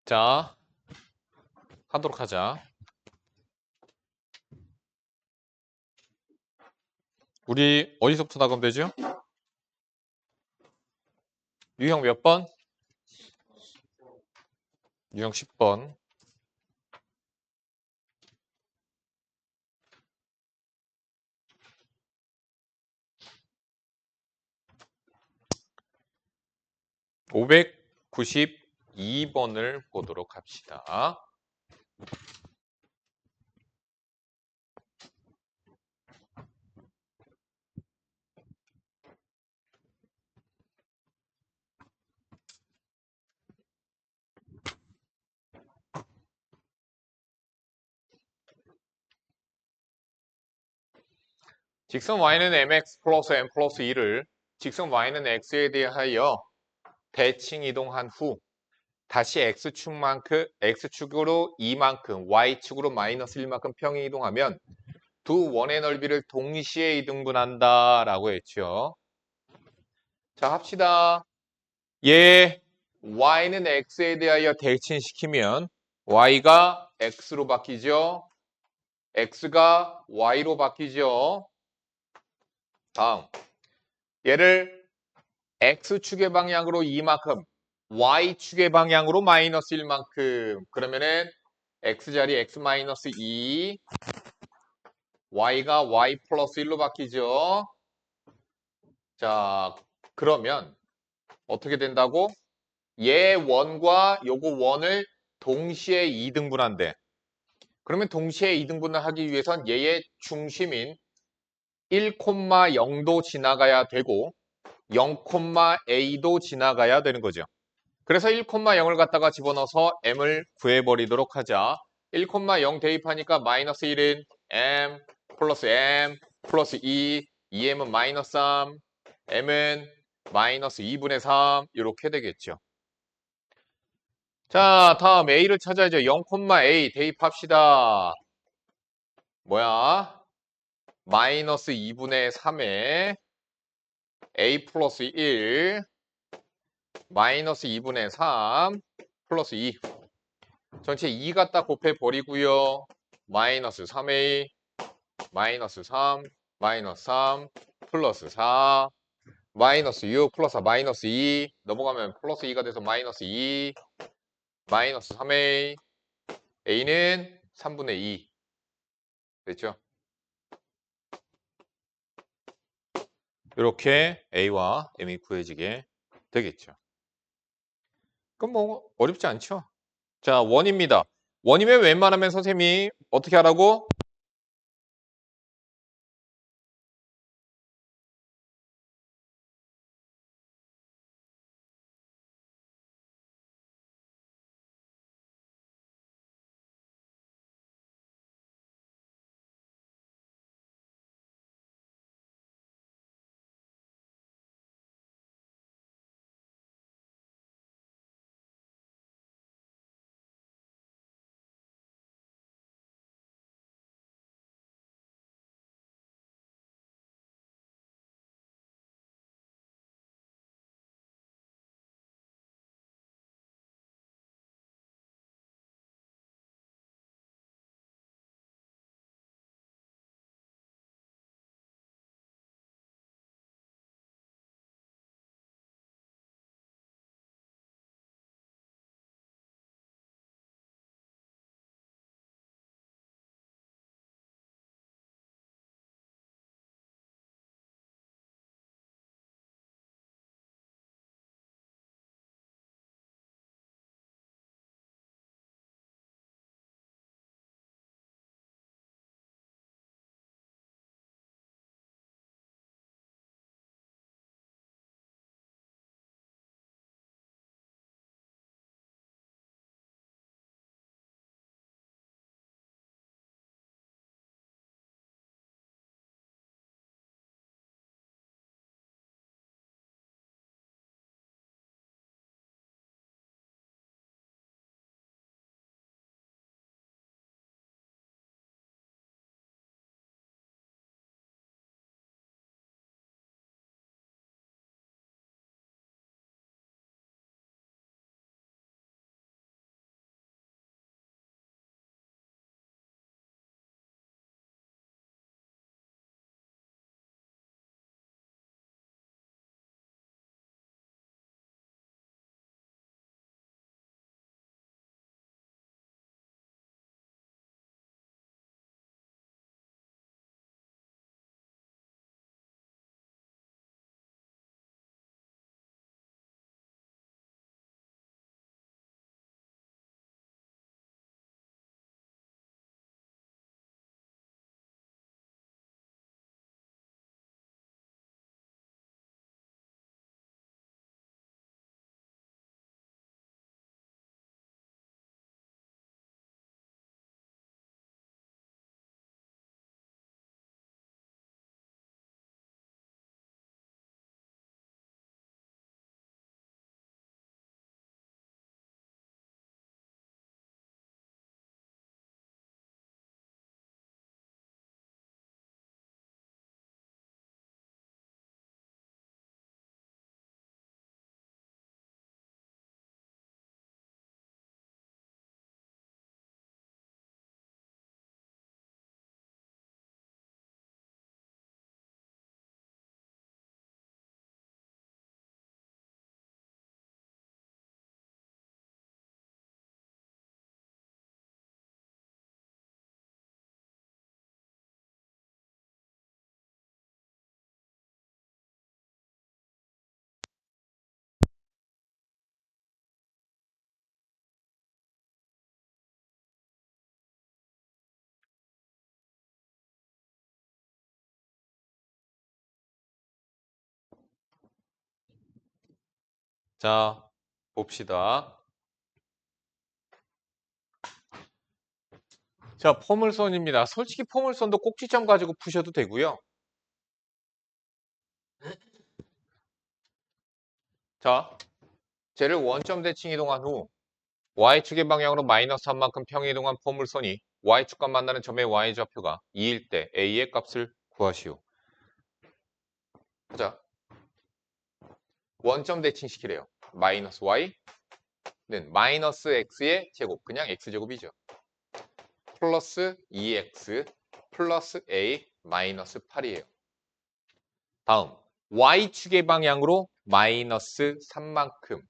자, 하도록 하자. 우리 어디서부터 나가면 되죠? 유형 몇 번? 유형 10번. (592번을) 보도록 합시다. 직선 y는 mx 플러스 m 플러스 2를 직선 y는 x에 대하여 대칭 이동한 후 다시 x축으로 2만큼, y축으로 마이너스 1만큼 평행 이동하면 두 원의 넓이를 동시에 이등분한다 라고 했죠. 자, 합시다. y는 x에 대하여 대칭시키면 y가 x로 바뀌죠. x가 y로 바뀌죠. 다음, 얘를 x축의 방향으로 2만큼, y축의 방향으로 마이너스 1만큼. 그러면은 x자리 x 마이너스 2, y가 y 플러스 1로 바뀌죠. 자, 그러면 어떻게 된다고? 얘 원과 요거 원을 동시에 2등분한대. 그러면 동시에 2등분을 하기 위해선 얘의 중심인 1,0도 지나가야 되고 0,a도 지나가야 되는 거죠. 그래서 1,0을 갖다가 집어넣어서 m을 구해버리도록 하자. 1,0 대입하니까 마이너스 1은 m 플러스 2, 2m은 마이너스 3, m은 마이너스 2분의 3 이렇게 되겠죠. 자, 다음 a를 찾아야죠. 0,a 대입합시다. 뭐야? 마이너스 2분의 3에 a 플러스 1 마이너스 2분의 3 플러스 2 전체 2 갖다 곱해버리고요. 마이너스 3a 마이너스 3 마이너스 3 플러스 4 마이너스 6 플러스 4 마이너스 2 넘어가면 플러스 2가 돼서 마이너스 2 마이너스 3a a는 3분의 2 됐죠? 이렇게 a와 m이 구해지게 되겠죠. 그럼 뭐 어렵지 않죠? 자, 원입니다. 원이면 웬만하면 선생님이 어떻게 하라고? 자, 봅시다. 자, 포물선입니다. 솔직히 포물선도 꼭지점 가지고 푸셔도 되고요. 자, 쟤를 원점 대칭 이동한 후 Y축의 방향으로 마이너스 3만큼 평이동한 포물선이 Y축과 만나는 점의 Y좌표가 2일 때 A의 값을 구하시오. 자, 원점 대칭시키래요. 마이너스 Y는 마이너스 X의 제곱, 그냥 X제곱이죠. 플러스 2X 플러스 A 마이너스 8이에요. 다음, Y축의 방향으로 마이너스 3만큼.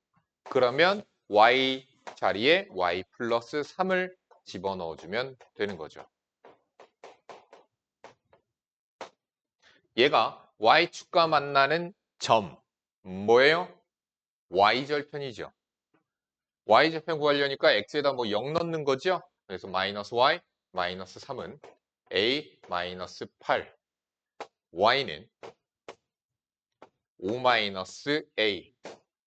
그러면 Y 자리에 Y 플러스 3을 집어넣어주면 되는 거죠. 얘가 Y축과 만나는 점, 뭐예요? Y절편이죠. Y절편 구하려니까 X에다 뭐 0 넣는 거죠? 그래서 마이너스 Y, 마이너스 3은 A, 마이너스 8. Y는 5 마이너스 A.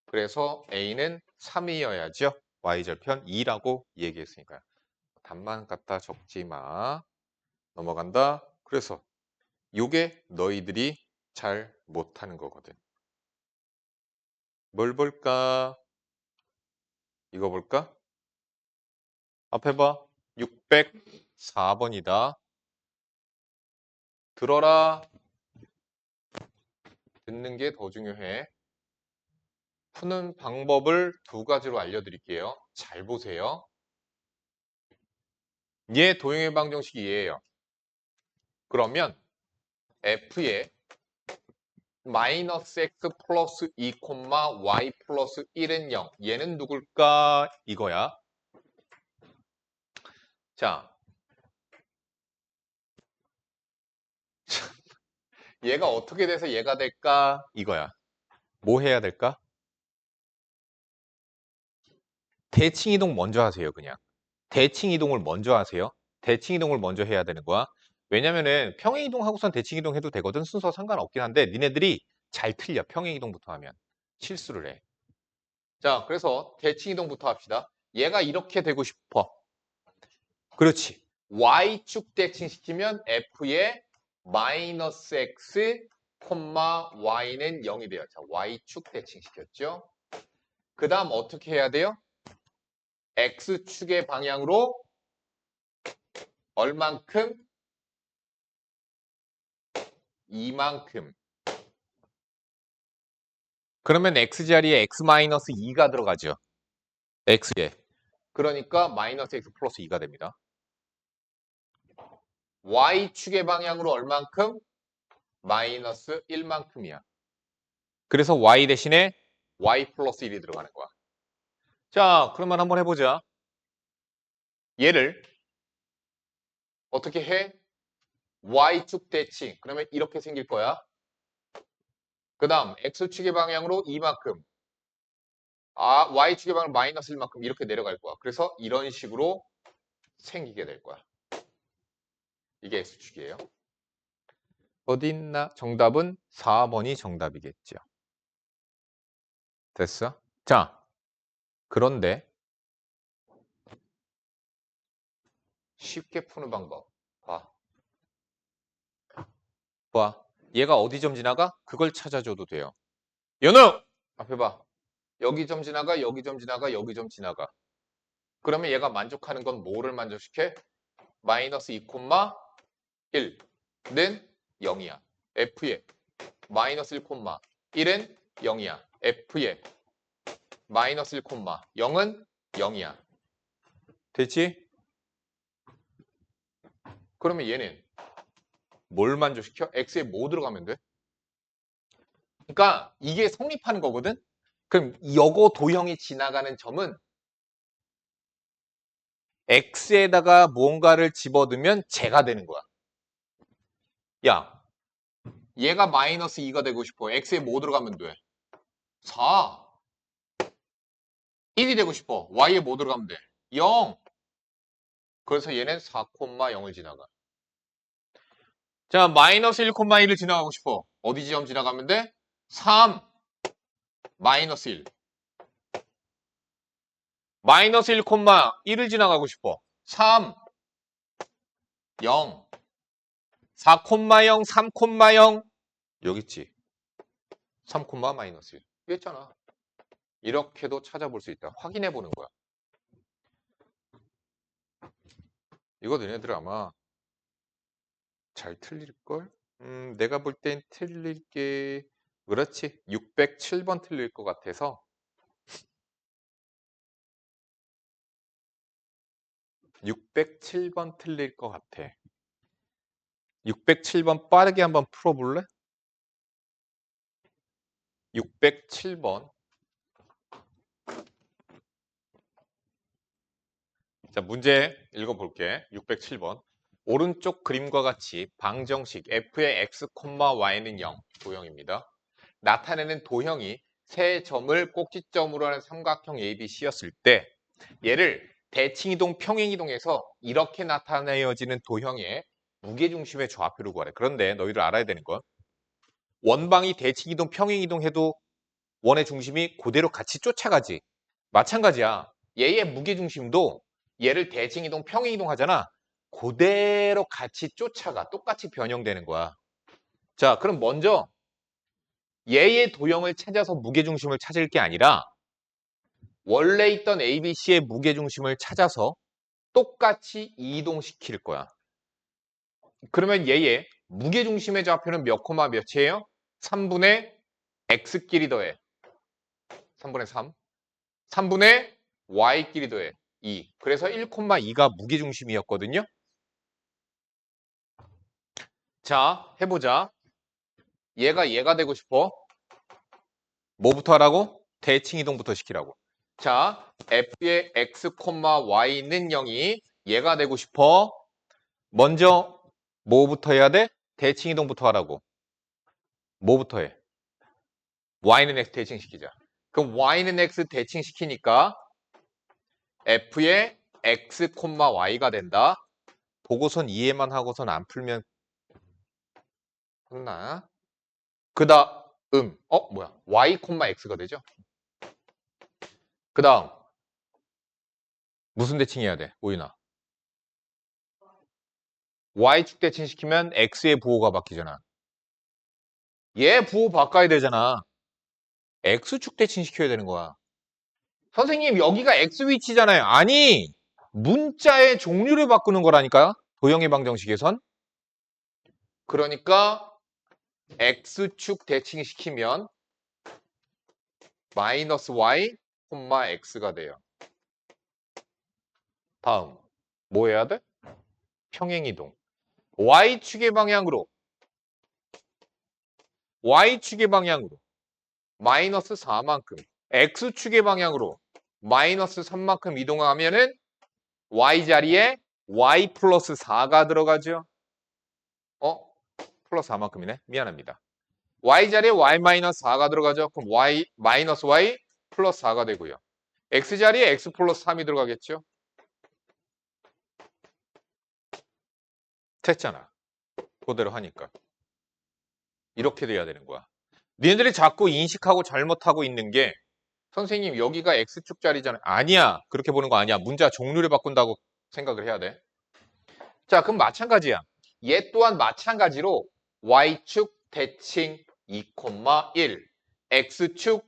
그래서 A는 3이어야죠. Y절편 2라고 얘기했으니까요. 답만 갖다 적지 마. 넘어간다. 그래서 요게 너희들이 잘 못하는 거거든. 뭘 볼까? 이거 볼까? 앞에 봐. 604번이다. 들어라. 듣는 게 더 중요해. 푸는 방법을 두 가지로 알려드릴게요. 잘 보세요. 얘 도형의 방정식이 얘예요. 그러면 F의 마이너스 x 플러스 2, y 플러스 1은 0. 얘는 누굴까? 이거야. 자, 얘가 어떻게 돼서 얘가 될까? 이거야. 뭐 해야 될까? 대칭 이동 먼저 하세요, 그냥. 대칭 이동을 먼저 하세요. 대칭 이동을 먼저 해야 되는 거야. 왜냐면은 평행 이동하고선 대칭 이동해도 되거든. 순서 상관없긴 한데 니네들이 잘 틀려. 평행 이동부터 하면. 실수를 해. 자, 그래서 대칭 이동부터 합시다. 얘가 이렇게 되고 싶어. 그렇지. Y축 대칭시키면 F의 마이너스 X, Y는 0이 돼요. 자, Y축 대칭시켰죠. 그 다음 어떻게 해야 돼요? X축의 방향으로 얼만큼? 이만큼. 그러면 X자리에 X-2가 들어가죠. X에. 그러니까 마이너스 X 플러스 2가 됩니다. Y축의 방향으로 얼만큼? 마이너스 1만큼이야. 그래서 Y 대신에 Y 플러스 1이 들어가는 거야. 자, 그러면 한번 해보자. 얘를 어떻게 해? Y축 대칭. 그러면 이렇게 생길 거야. 그 다음 X축의 방향으로 이만큼. Y축의 방향으로 마이너스 1만큼 이렇게 내려갈 거야. 그래서 이런 식으로 생기게 될 거야. 이게 X축이에요. 어디 있나? 정답은 4번이 정답이겠죠. 됐어? 자, 그런데 쉽게 푸는 방법. 봐. 얘가 어디 점 지나가? 그걸 찾아줘도 돼요. 연우! 앞에 봐. 여기 점 지나가, 여기 점 지나가, 여기 점 지나가. 그러면 얘가 만족하는 건 뭐를 만족시켜? 마이너스 2, 1는 0이야. F의 마이너스 1, 1은 0이야. F의 마이너스 1, 0은 0이야. 됐지? 그러면 얘는 뭘 만족시켜? X에 뭐 들어가면 돼? 그러니까 이게 성립하는 거거든? 그럼 여거 도형이 지나가는 점은 X에다가 무언가를 집어넣으면 제가 되는 거야. 야, 얘가 마이너스 2가 되고 싶어. X에 뭐 들어가면 돼? 4. 1이 되고 싶어. Y에 뭐 들어가면 돼? 0. 그래서 얘는 4,0을 지나가. 자, 마이너스 1,1을 지나가고 싶어. 어디 지점 지나가면 돼? 3. 마이너스 1. 마이너스 1,1을 지나가고 싶어. 3, 0, 4,0, 3,0 여기 있지. 3, 마이너스 1. 이랬잖아. 이렇게도 찾아볼 수 있다. 확인해 보는 거야. 이거 너네들 아마 잘 틀릴걸? 내가 볼 땐 틀릴 게 그렇지. 607번 틀릴 것 같아서 607번 틀릴 것 같아. 607번 빠르게 한번 풀어볼래? 607번. 자, 문제 읽어볼게. 607번. 오른쪽 그림과 같이 방정식 f의 x, y는 0 도형입니다. 나타내는 도형이 세 점을 꼭지점으로 하는 삼각형 ABC였을 때 얘를 대칭이동, 평행이동해서 이렇게 나타내어지는 도형의 무게중심의 좌표를 구하래. 그런데 너희들 알아야 되는 건 원방이 대칭이동, 평행이동 해도 원의 중심이 그대로 같이 쫓아가지. 마찬가지야. 얘의 무게중심도 얘를 대칭이동, 평행이동 하잖아. 그대로 같이 쫓아가. 똑같이 변형되는 거야. 자, 그럼 먼저 얘의 도형을 찾아서 무게중심을 찾을 게 아니라 원래 있던 ABC의 무게중심을 찾아서 똑같이 이동시킬 거야. 그러면 얘의 무게중심의 좌표는 몇 콤마 몇이에요? 3분의 x끼리 더해 3분의 3 3분의 y끼리 더해 2 그래서 1,2가 무게중심이었거든요. 자, 해보자. 얘가 되고 싶어. 뭐부터 하라고? 대칭이동부터 시키라고. 자, f의 x, y는 0이 얘가 되고 싶어. 먼저 뭐부터 해야 돼? 대칭이동부터 하라고. 뭐부터 해? y는 x 대칭시키자. 그럼 y는 x 대칭시키니까 f의 x, y가 된다. 보고선 이해만 하고선 안 풀면 혼나. 그 다음 뭐야? y, x가 되죠? 그 다음 무슨 대칭해야 돼? 오윤아. y축 대칭시키면 x의 부호가 바뀌잖아. 얘 부호 바꿔야 되잖아. x축 대칭시켜야 되는 거야. 선생님 여기가 x 위치잖아요. 아니 문자의 종류를 바꾸는 거라니까. 도형의 방정식에선. 그러니까 x축 대칭시키면 마이너스 y, x가 돼요. 다음 뭐 해야 돼? 평행이동. y축의 방향으로 마이너스 4만큼 x축의 방향으로 마이너스 3만큼 이동하면은 y자리에 y 플러스 4가 들어가죠. 플러스 4만큼이네. 미안합니다. y자리에 y 마이너스 4가 들어가죠. 그럼 y 마이너스 y 플러스 4가 되고요. x자리에 x 플러스 3이 들어가겠죠. 됐잖아. 그대로 하니까. 이렇게 돼야 되는 거야. 니네들이 자꾸 인식하고 잘못하고 있는 게 선생님 여기가 x축 자리잖아. 아니야. 그렇게 보는 거 아니야. 문자 종류를 바꾼다고 생각을 해야 돼. 자, 그럼 마찬가지야. 얘 또한 마찬가지로 y축 대칭 2,1 x축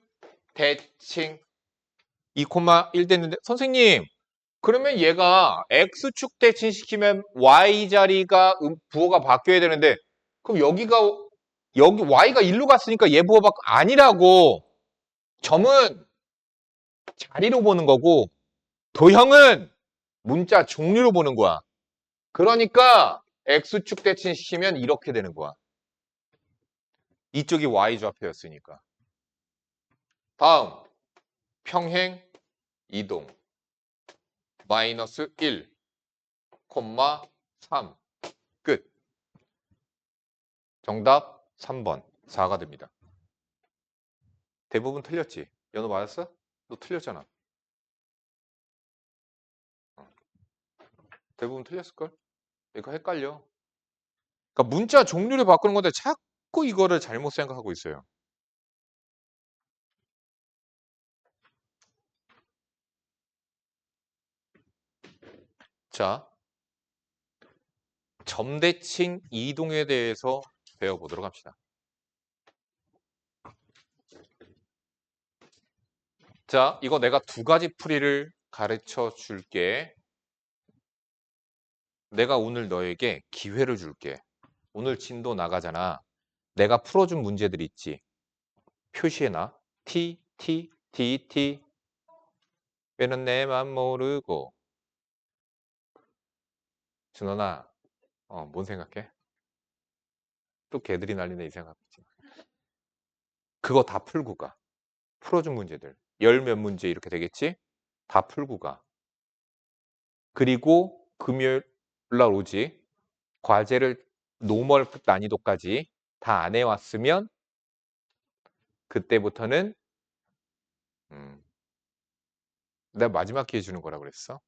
대칭 2,1 됐는데 선생님 그러면 얘가 x축 대칭시키면 y자리가 부호가 바뀌어야 되는데 그럼 여기 y가 1로 갔으니까 얘 부호 아니라고. 점은 자리로 보는 거고 도형은 문자 종류로 보는 거야. 그러니까 x축 대칭시키면 이렇게 되는 거야. 이쪽이 y좌표였으니까. 다음 평행 이동 마이너스 1, 3 끝. 정답 3번 4가 됩니다. 대부분 틀렸지? 연호 맞았어? 너 틀렸잖아. 대부분 틀렸을걸? 이거 헷갈려. 그러니까 문자 종류를 바꾸는 건데 자꾸 이거를 잘못 생각하고 있어요. 자, 점대칭 이동에 대해서 배워보도록 합시다. 자, 이거 내가 두 가지 풀이를 가르쳐 줄게. 내가 오늘 너에게 기회를 줄게. 오늘 진도 나가잖아. 내가 풀어준 문제들 있지. 표시해놔. T, T, T, T. 왜는 내맘 모르고. 준원아, 뭔 생각해? 또 개들이 난리네 이 생각이지. 그거 다 풀고 가. 풀어준 문제들. 열 몇 문제 이렇게 되겠지? 다 풀고 가. 그리고 금요일 날 오지. 과제를 노멀 난이도까지 다 안 해왔으면 그때부터는 내가 마지막 기회 주는 거라 그랬어.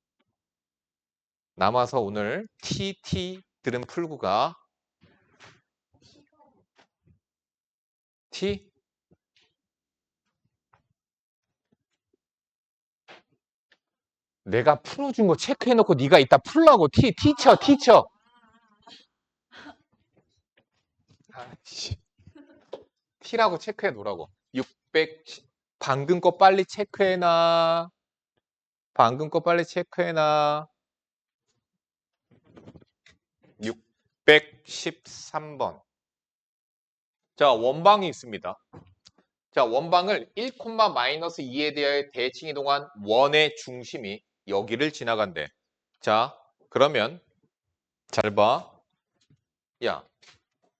남아서 오늘 TT들은 풀고 가. T 내가 풀어준 거 체크해놓고 네가 이따 풀라고. 티쳐. 아이씨. T라고 체크해 놓으라고. 600 방금 거 빨리 체크해놔. 방금 거 빨리 체크해놔. 613번. 자, 원방이 있습니다. 자, 원방을 1,-2에 대하여 대칭 이동한 원의 중심이 여기를 지나간대. 자, 그러면 잘 봐. 야,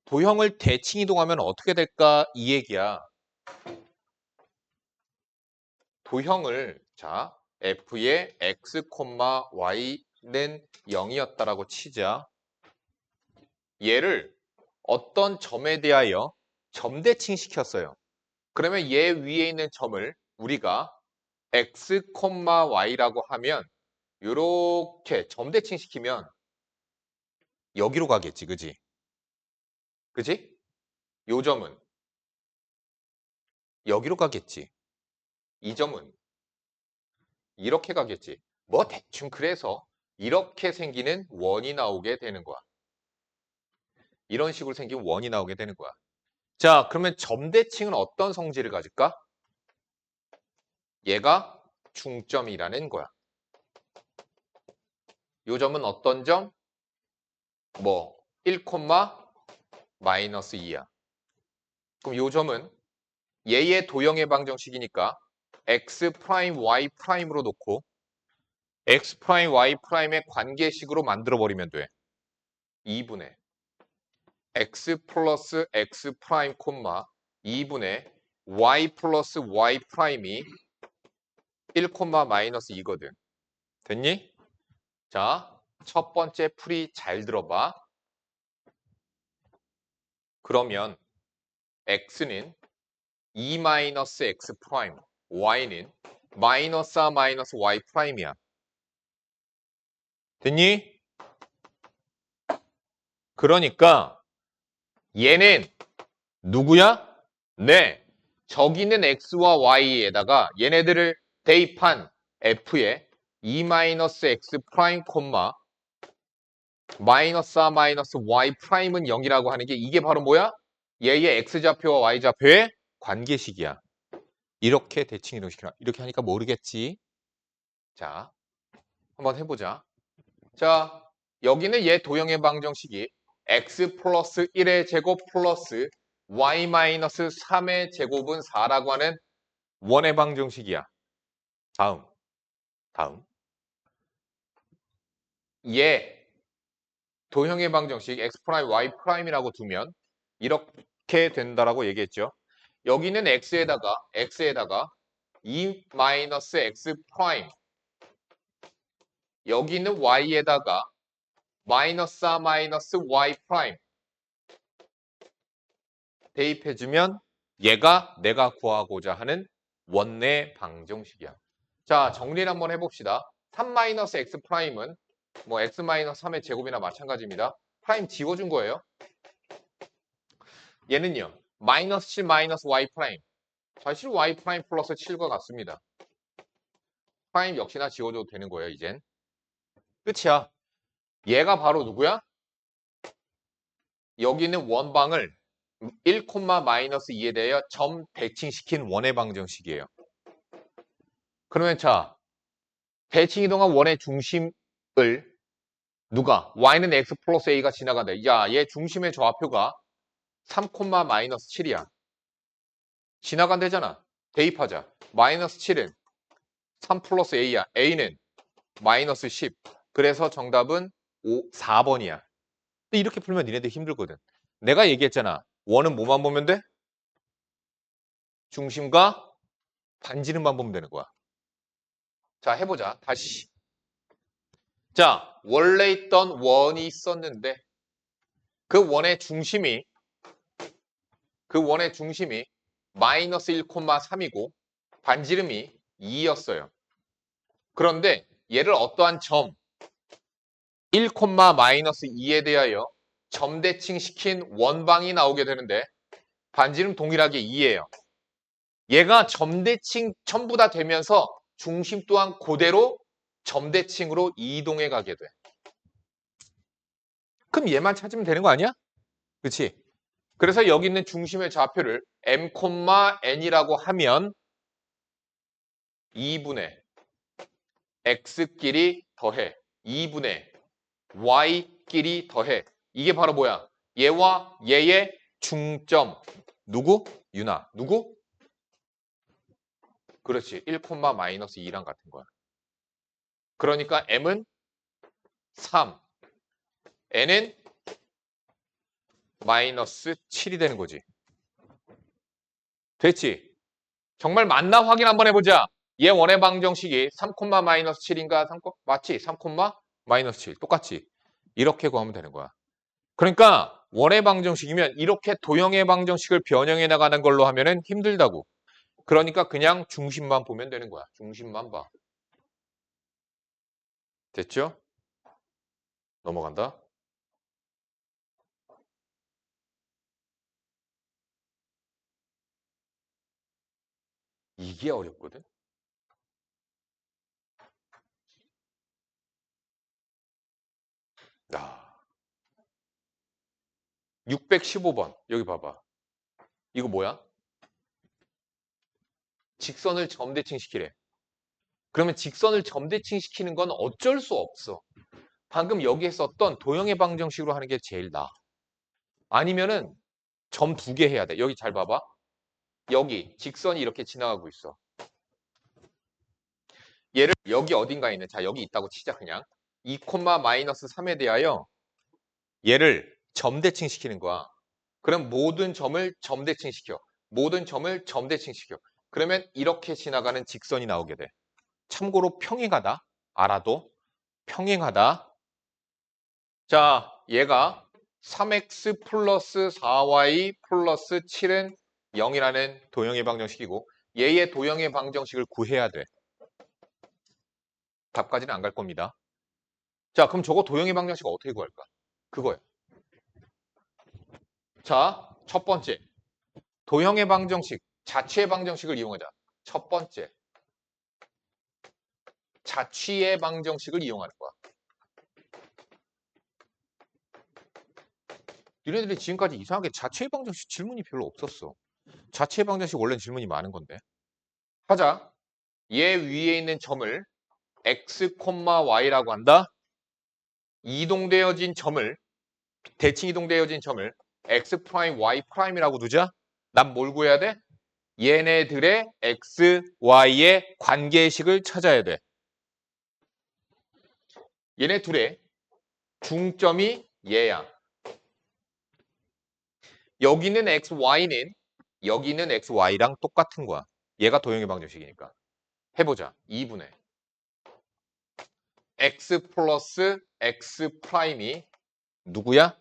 도형을 대칭 이동하면 어떻게 될까? 이 얘기야. 도형을 자, f의 x, y는 0이었다라고 치자. 얘를 어떤 점에 대하여 점대칭 시켰어요. 그러면 얘 위에 있는 점을 우리가 x, y라고 하면 이렇게 점대칭 시키면 여기로 가겠지, 그지? 그지? 요 점은 여기로 가겠지. 이 점은 이렇게 가겠지. 뭐 대충 그래서 이렇게 생기는 원이 나오게 되는 거야. 이런 식으로 생긴 원이 나오게 되는 거야. 자, 그러면 점대칭은 어떤 성질을 가질까? 얘가 중점이라는 거야. 요 점은 어떤 점? 뭐 1, 마이너스 2야. 그럼 요 점은 얘의 도형의 방정식이니까 x 프라임 y 프라임으로 놓고 x 프라임 y 프라임의 관계식으로 만들어 버리면 돼. 2분의 x 플러스 x 프라임 콤마 2분의 y 플러스 y 프라임이 1, 마이너스 2거든. 됐니? 자, 첫 번째 풀이 잘 들어봐. 그러면 x는 2 마이너스 x 프라임, y는 마이너스 마이너스 y 프라임이야. 됐니? 그러니까 얘는 누구야? 네, 저기 있는 x와 y에다가 얘네들을 대입한 f에 2 마이너스 x 프라임 콤마 마이너스 마이너스 y 프라임은 0이라고 하는 게 이게 바로 뭐야? 얘의 x좌표와 y좌표의 관계식이야. 이렇게 대칭 이동시키라. 이렇게 하니까 모르겠지? 자, 한번 해보자. 자, 여기는 얘 도형의 방정식이 x 플러스 1의 제곱 플러스 y 마이너스 3의 제곱은 4라고 하는 원의 방정식이야. 다음. 얘 도형의 방정식 x 프라임 y 프라임이라고 두면 이렇게 된다라고 얘기했죠. 여기는 x에다가 2 마이너스 x 프라임, 여기는 y에다가 마이너스 마이너스 y 프라임 대입해주면 얘가 내가 구하고자 하는 원의 방정식이야. 자, 정리를 한번 해봅시다. 3 마이너스 x 프라임은 뭐 x 마이너스 3의 제곱이나 마찬가지입니다. 프라임 지워준 거예요. 얘는요, 마이너스 7 마이너스 y 프라임. 사실 y 프라임 플러스 7과 같습니다. 프라임 역시나 지워줘도 되는 거예요, 이젠. 끝이야. 얘가 바로 누구야? 여기 있는 원방을 1, 마이너스 2에 대하여 점 대칭시킨 원의 방정식이에요. 그러면 자, 대칭 이동한 원의 중심을 누가? y는 x 플러스 a가 지나간다. 야, 얘 중심의 좌표가 3, 마이너스 7이야. 지나간대잖아. 대입하자. 마이너스 7은 3 플러스 a야. a는 마이너스 10. 그래서 정답은 4번이야. 근데 이렇게 풀면 니네들 힘들거든. 내가 얘기했잖아. 원은 뭐만 보면 돼? 중심과 반지름만 보면 되는 거야. 자, 해보자. 다시. 자, 원래 있던 원이 있었는데 그 원의 중심이 마이너스 1,3이고 반지름이 2였어요. 그런데 얘를 어떠한 점 1, 마이너스 2에 대하여 점대칭시킨 원방이 나오게 되는데 반지름 동일하게 2예요. 얘가 점대칭 전부 다 되면서 중심 또한 그대로 점대칭으로 이동해 가게 돼. 그럼 얘만 찾으면 되는 거 아니야? 그렇지? 그래서 여기 있는 중심의 좌표를 m, n이라고 하면 2분의 x끼리 더해 2분의 y끼리 더해. 이게 바로 뭐야? 얘와 얘의 중점. 누구? 유나. 누구? 그렇지. 1, 마이너스 2랑 같은 거야. 그러니까 m은 3, n은 마이너스 7이 되는 거지. 됐지? 정말 맞나 확인 한번 해보자. 얘 원의 방정식이 3, 마이너스 7인가? 3, 맞지? 3, 마이너스 7. 똑같지? 이렇게 구하면 되는 거야. 그러니까 원의 방정식이면 이렇게 도형의 방정식을 변형해 나가는 걸로 하면은 힘들다고. 그러니까 그냥 중심만 보면 되는 거야. 중심만 봐. 됐죠? 넘어간다. 이게 어렵거든. 야. 615번. 여기 봐봐. 이거 뭐야? 직선을 점대칭시키래. 그러면 직선을 점대칭시키는 건 어쩔 수 없어. 방금 여기에 썼던 도형의 방정식으로 하는 게 제일 나아. 아니면은 점 2개 해야 돼. 여기 잘 봐봐. 여기 직선이 이렇게 지나가고 있어. 얘를 여기 어딘가에 있는, 자 여기 있다고 치자 그냥. 2, 마이너스 3에 대하여 얘를 점대칭시키는 거야. 그럼 모든 점을 점대칭시켜. 모든 점을 점대칭시켜. 그러면 이렇게 지나가는 직선이 나오게 돼. 참고로 평행하다. 알아도 평행하다. 자, 얘가 3x 플러스 4y 플러스 7은 0이라는 도형의 방정식이고 얘의 도형의 방정식을 구해야 돼. 답까지는 안 갈 겁니다. 자, 그럼 저거 도형의 방정식 어떻게 구할까? 그거예요. 자, 첫 번째. 도형의 방정식, 자취의 방정식을 이용하자. 첫 번째. 자취의 방정식을 이용하는 거야. 니네들이 지금까지 이상하게 자취의 방정식 질문이 별로 없었어. 자취의 방정식 원래는 질문이 많은 건데. 하자. 얘 위에 있는 점을 x, y라고 한다. 이동되어진 점을, 대칭 이동되어진 점을 x', y'이라고 두자. 난 뭘 구해야 돼? 얘네들의 x, y의 관계식을 찾아야 돼. 얘네 둘의 중점이 얘야. 여기 있는 x, y는 여기 있는 x, y랑 똑같은 거야. 얘가 도형의 방정식이니까. 해보자. 2분의 x 플러스 x 프라임이 누구야?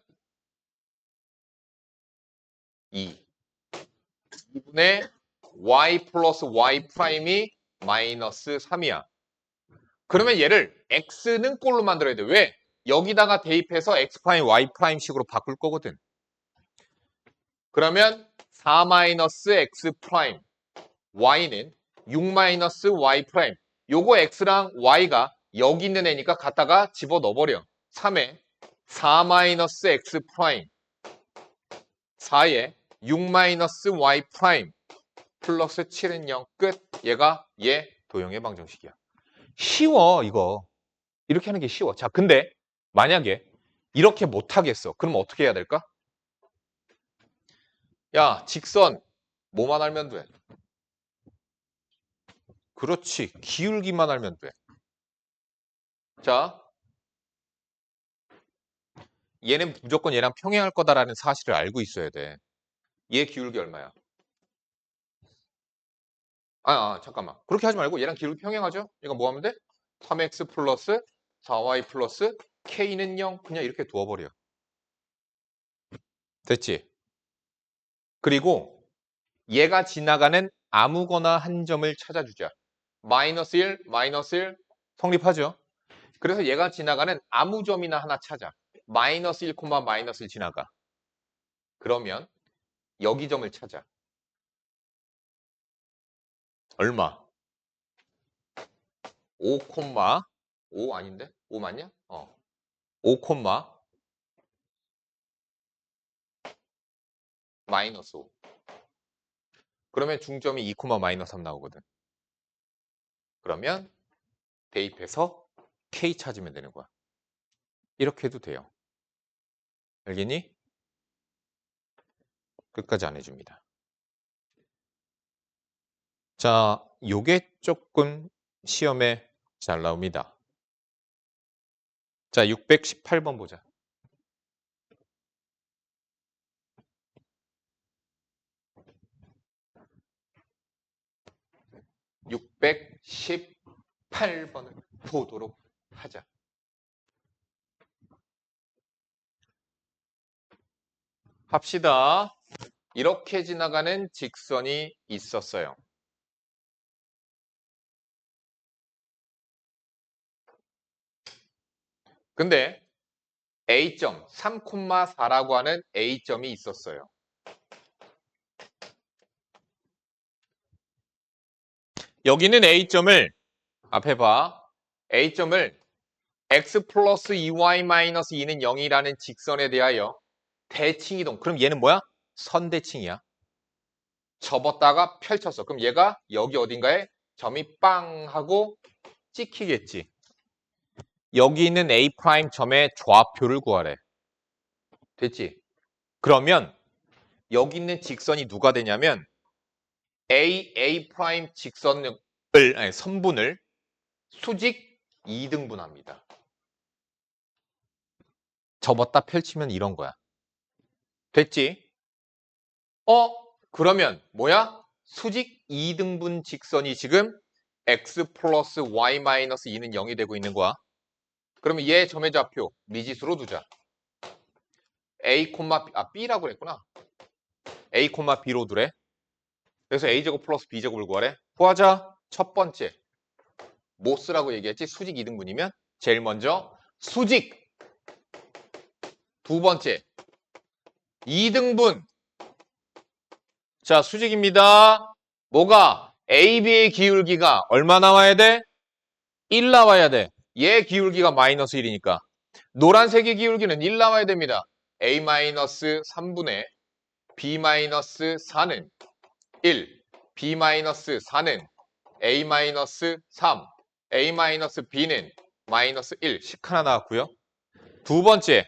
2. 2분의 y 플러스 y 프라임이 마이너스 3이야. 그러면 얘를 x는 꼴로 만들어야 돼. 왜? 여기다가 대입해서 x 프라임, y 프라임식으로 바꿀 거거든. 그러면 4 마이너스 x 프라임, y는 6 마이너스 y 프라임. 요거 x랑 y가 여기 있는 애니까 갖다가 집어 넣어버려. 3에 4 마이너스 x 프라임 4에 6 마이너스 y 프라임 플러스 7은 0 끝. 얘가 얘 도형의 방정식이야. 쉬워 이거. 이렇게 하는 게 쉬워. 자, 근데 만약에 이렇게 못하겠어. 그럼 어떻게 해야 될까? 야, 직선 뭐만 알면 돼? 그렇지. 기울기만 알면 돼. 자, 얘는 무조건 얘랑 평행할 거다라는 사실을 알고 있어야 돼. 얘 기울기 얼마야? 잠깐만. 그렇게 하지 말고 얘랑 기울기 평행하죠? 이거 뭐 하면 돼? 3x 플러스 4y 플러스 k는 0. 그냥 이렇게 두어버려. 됐지? 그리고 얘가 지나가는 아무거나 한 점을 찾아주자. 마이너스 1, 마이너스 1 성립하죠? 그래서 얘가 지나가는 아무 점이나 하나 찾아. 마이너스 1, 마이너스 1 지나가. 그러면 여기 점을 찾아. 얼마? 5, 5 아닌데? 5 맞냐? 5, 마이너스 5. 그러면 중점이 2, 마이너스 3 나오거든. 그러면 대입해서 K 찾으면 되는 거야. 이렇게 해도 돼요. 알겠니? 끝까지 안 해줍니다. 자, 요게 조금 시험에 잘 나옵니다. 자, 618번 보자. 618번을 보도록 하자. 합시다. 이렇게 지나가는 직선이 있었어요. 근데 A점 3,4라고 하는 A점이 있었어요. 여기는 A점을 앞에 봐. A점을 x 플러스 2y 마이너스 2는 0이라는 직선에 대하여 대칭이동. 그럼 얘는 뭐야? 선대칭이야. 접었다가 펼쳤어. 그럼 얘가 여기 어딘가에 점이 빵 하고 찍히겠지. 여기 있는 A 프라임 점의 좌표를 구하래. 됐지? 그러면 여기 있는 직선이 누가 되냐면 A 프라임 직선을 선분을 수직 2등분합니다. 접었다 펼치면 이런 거야. 됐지? 그러면 뭐야? 수직 2등분 직선이 지금 x 플러스 y 마이너스 2는 0이 되고 있는 거야. 그러면 얘 점의 좌표 미지수로 두자. a, b라고 그랬구나. a, b로 두래. 그래서 a제곱 플러스 b제곱을 구하래. 구하자. 첫 번째. 뭐 쓰라고 얘기했지? 수직 2등분이면 제일 먼저 수직. 두 번째. 2등분. 자, 수직입니다. 뭐가? AB의 기울기가 얼마 나와야 돼? 1 나와야 돼. 얘 기울기가 마이너스 1이니까. 노란색의 기울기는 1 나와야 됩니다. A 마이너스 3분의 B 마이너스 4는 1. B 마이너스 4는 A 마이너스 3. A 마이너스 B는 마이너스 1. 식 하나 나왔고요. 두 번째.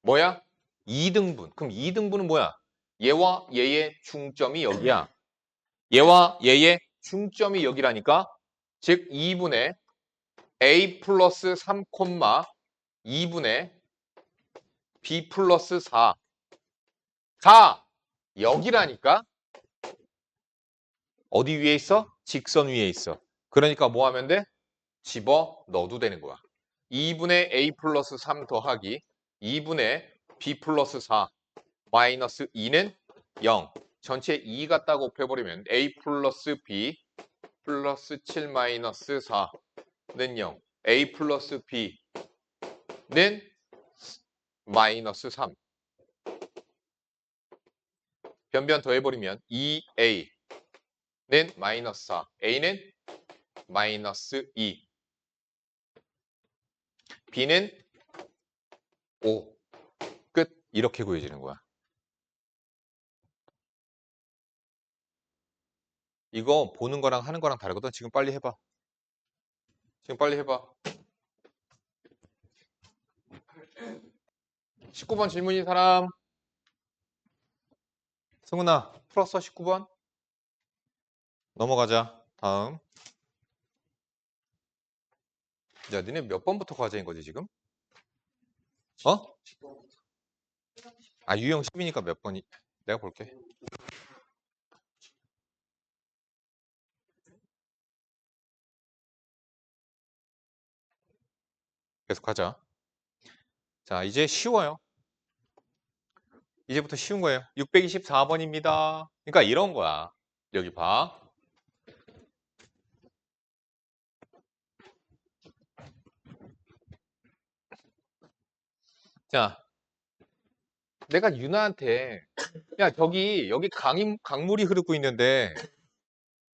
뭐야? 2등분. 그럼 2등분은 뭐야? 얘와 얘의 중점이 여기야. 얘와 얘의 중점이 여기라니까. 즉 2분의 A 플러스 3, 2분의 B 플러스 4. 4. 여기라니까. 어디 위에 있어? 직선 위에 있어. 그러니까 뭐 하면 돼? 집어 넣어도 되는 거야. 2분의 A 플러스 3 더하기 2분의 B 플러스 4 마이너스 2는 0. 전체 2 갖다 곱해버리면 A 플러스 B 플러스 7 마이너스 4는 0. A 플러스 B는 마이너스 3. 변변 더해버리면 2A는 마이너스 4. A는 마이너스 2. B는 5. 끝. 이렇게 구해지는 거야. 이거 보는 거랑 하는 거랑 다르거든. 지금 빨리 해봐. 지금 빨리 해봐. 19번 질문인 사람. 승훈아, 풀었어? 19번? 넘어가자. 다음. 야, 니네 몇 번부터 과제인 거지, 지금? 어? 아, 유형 10이니까 몇 번이? 내가 볼게. 계속하자. 자, 이제 쉬워요. 이제부터 쉬운 거예요. 624번입니다. 그러니까 이런 거야. 여기 봐. 자, 내가 유나한테 야, 여기 강물이 흐르고 있는데